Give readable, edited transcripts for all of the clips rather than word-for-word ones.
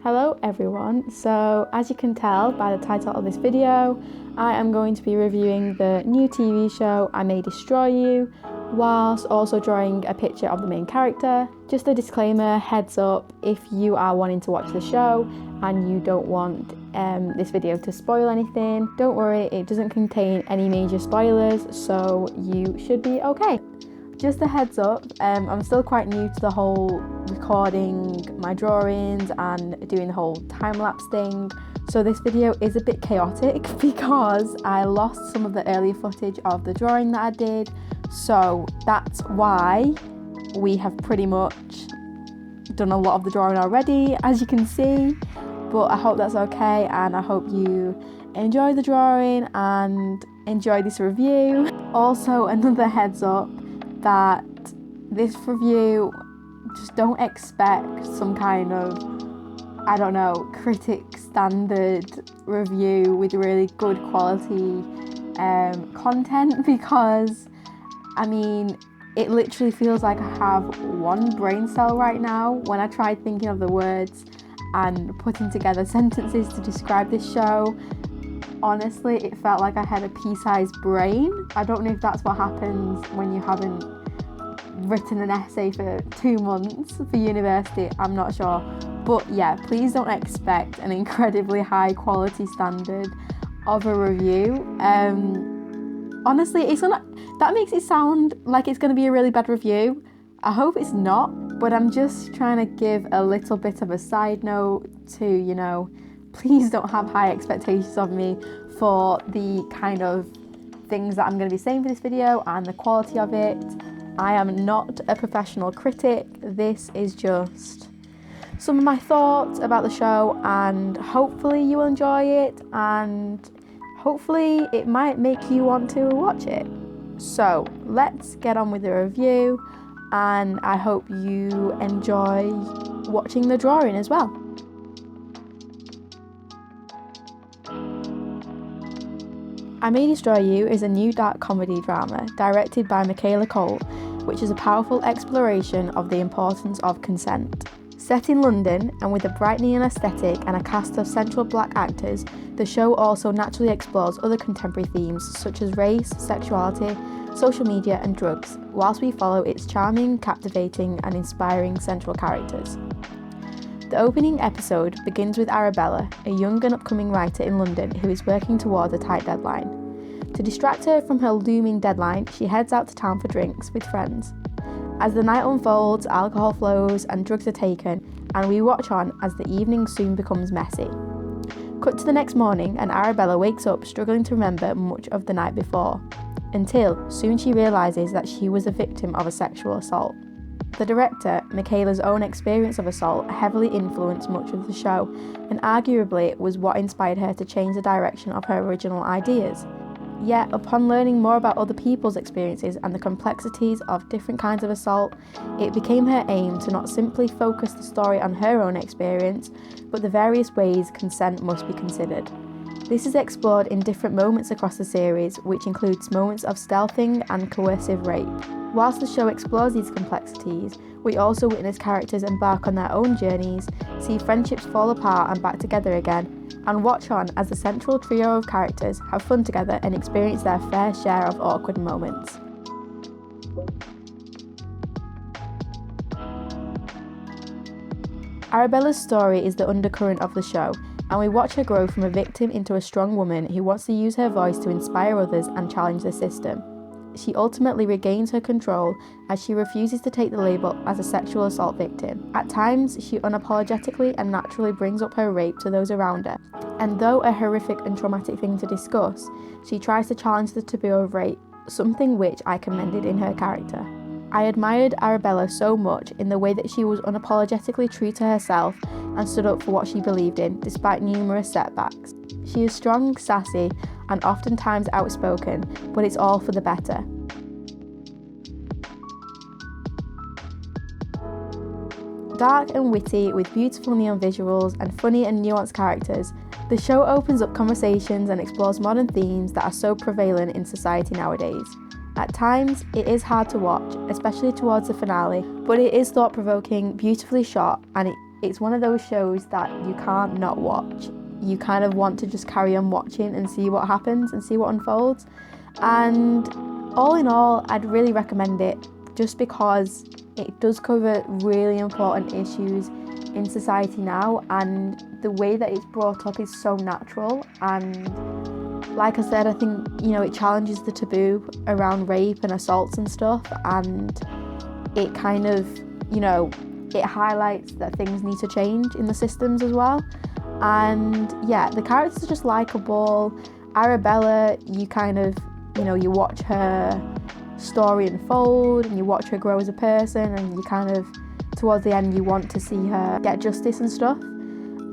Hello everyone, so as you can tell by the title of this video, I am going to be reviewing the new TV show I May Destroy You, whilst also drawing a picture of the main character. Just a disclaimer, heads up, if you are wanting to watch the show and you don't want this video to spoil anything, don't worry, it doesn't contain any major spoilers, so you should be okay. Just a heads up, I'm still quite new to the whole recording my drawings and doing the whole time-lapse thing, so this video is a bit chaotic because I lost some of the earlier footage of the drawing that I did, so that's why we have pretty much done a lot of the drawing already, as you can see, but I hope that's okay and I hope you enjoy the drawing and enjoy this review. Also, another heads up that this review, just don't expect some kind of, I don't know, critic standard review with really good quality content, because I mean it literally feels like I have one brain cell right now when I tried thinking of the words and putting together sentences to describe this show. Honestly, it felt like I had a pea-sized brain. I don't know if that's what happens when you haven't written an essay for 2 months for university, I'm not sure. But yeah, please don't expect an incredibly high quality standard of a review. Honestly, that makes it sound like it's gonna be a really bad review. I hope it's not, but I'm just trying to give a little bit of a side note to, you know, please don't have high expectations of me for the kind of things that I'm going to be saying for this video and the quality of it. I am not a professional critic. This is just some of my thoughts about the show, and hopefully you will enjoy it and hopefully it might make you want to watch it. So let's get on with the review, and I hope you enjoy watching the drawing as well. I May Destroy You is a new dark comedy drama directed by Michaela Coel, which is a powerful exploration of the importance of consent. Set in London and with a bright neon aesthetic and a cast of central black actors, the show also naturally explores other contemporary themes such as race, sexuality, social media and drugs, whilst we follow its charming, captivating and inspiring central characters. The opening episode begins with Arabella, a young and upcoming writer in London who is working towards a tight deadline. To distract her from her looming deadline, she heads out to town for drinks with friends. As the night unfolds, alcohol flows and drugs are taken, and we watch on as the evening soon becomes messy. Cut to the next morning, and Arabella wakes up struggling to remember much of the night before, until soon she realises that she was a victim of a sexual assault. The director, Michaela's own experience of assault, heavily influenced much of the show, and arguably was what inspired her to change the direction of her original ideas. Yet, upon learning more about other people's experiences and the complexities of different kinds of assault, it became her aim to not simply focus the story on her own experience, but the various ways consent must be considered. This is explored in different moments across the series, which includes moments of stealthing and coercive rape. Whilst the show explores these complexities, we also witness characters embark on their own journeys, see friendships fall apart and back together again, and watch on as the central trio of characters have fun together and experience their fair share of awkward moments. Arabella's story is the undercurrent of the show, and we watch her grow from a victim into a strong woman who wants to use her voice to inspire others and challenge the system. She ultimately regains her control as she refuses to take the label as a sexual assault victim. At times, she unapologetically and naturally brings up her rape to those around her, and though a horrific and traumatic thing to discuss, she tries to challenge the taboo of rape, something which I commended in her character. I admired Arabella so much in the way that she was unapologetically true to herself and stood up for what she believed in, despite numerous setbacks. She is strong, sassy, and oftentimes outspoken, but it's all for the better. Dark and witty, with beautiful neon visuals and funny and nuanced characters, the show opens up conversations and explores modern themes that are so prevalent in society nowadays. At times, it is hard to watch, especially towards the finale, but it is thought-provoking, beautifully shot, and it's one of those shows that you can't not watch. You kind of want to just carry on watching and see what happens and see what unfolds. And all in all, I'd really recommend it just because it does cover really important issues in society now, and the way that it's brought up is so natural. And like I said, I think, you know, it challenges the taboo around rape and assaults and stuff, and it kind of, you know, it highlights that things need to change in the systems as well. And yeah, the characters are just likeable. Arabella, you kind of, you know, you watch her story unfold and you watch her grow as a person, and you kind of, towards the end, you want to see her get justice and stuff.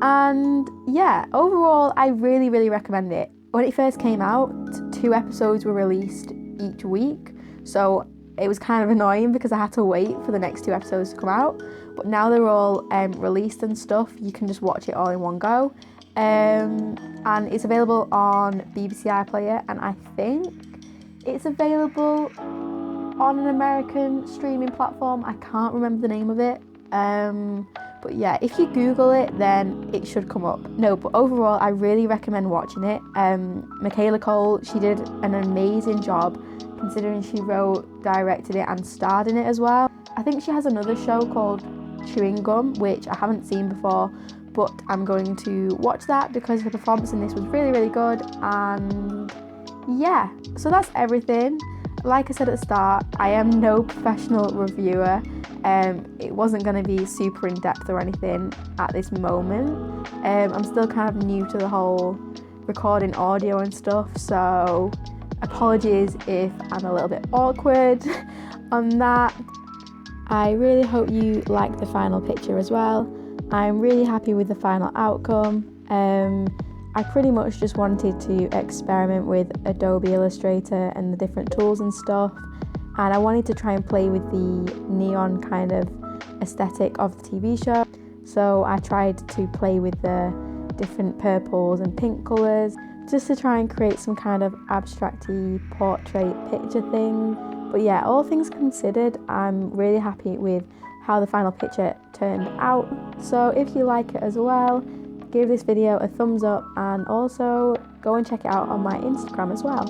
And yeah, overall, I really, really recommend it. When it first came out, 2 episodes were released each week, so it was kind of annoying because I had to wait for the next 2 episodes to come out. But now they're all released and stuff, you can just watch it all in one go. And it's available on BBC iPlayer, and I think it's available on an American streaming platform. I can't remember the name of it. But yeah, if you Google it, then it should come up. No, but overall, I really recommend watching it. Michaela Coel, she did an amazing job considering she wrote, directed it and starred in it as well. I think she has another show called Chewing Gum, which I haven't seen before, but I'm going to watch that because the performance in this was really, really good. And yeah, so that's everything. Like I said at the start, I am no professional reviewer. It wasn't going to be super in-depth or anything at this moment. I'm still kind of new to the whole recording audio and stuff, so apologies if I'm a little bit awkward on that. I really hope you like the final picture as well. I'm really happy with the final outcome. I pretty much just wanted to experiment with Adobe Illustrator and the different tools and stuff, and I wanted to try and play with the neon kind of aesthetic of the TV show. So I tried to play with the different purples and pink colours just to try and create some kind of abstract-y portrait picture thing. But yeah, all things considered, I'm really happy with how the final picture turned out. So if you like it as well, give this video a thumbs up, and also go and check it out on my Instagram as well.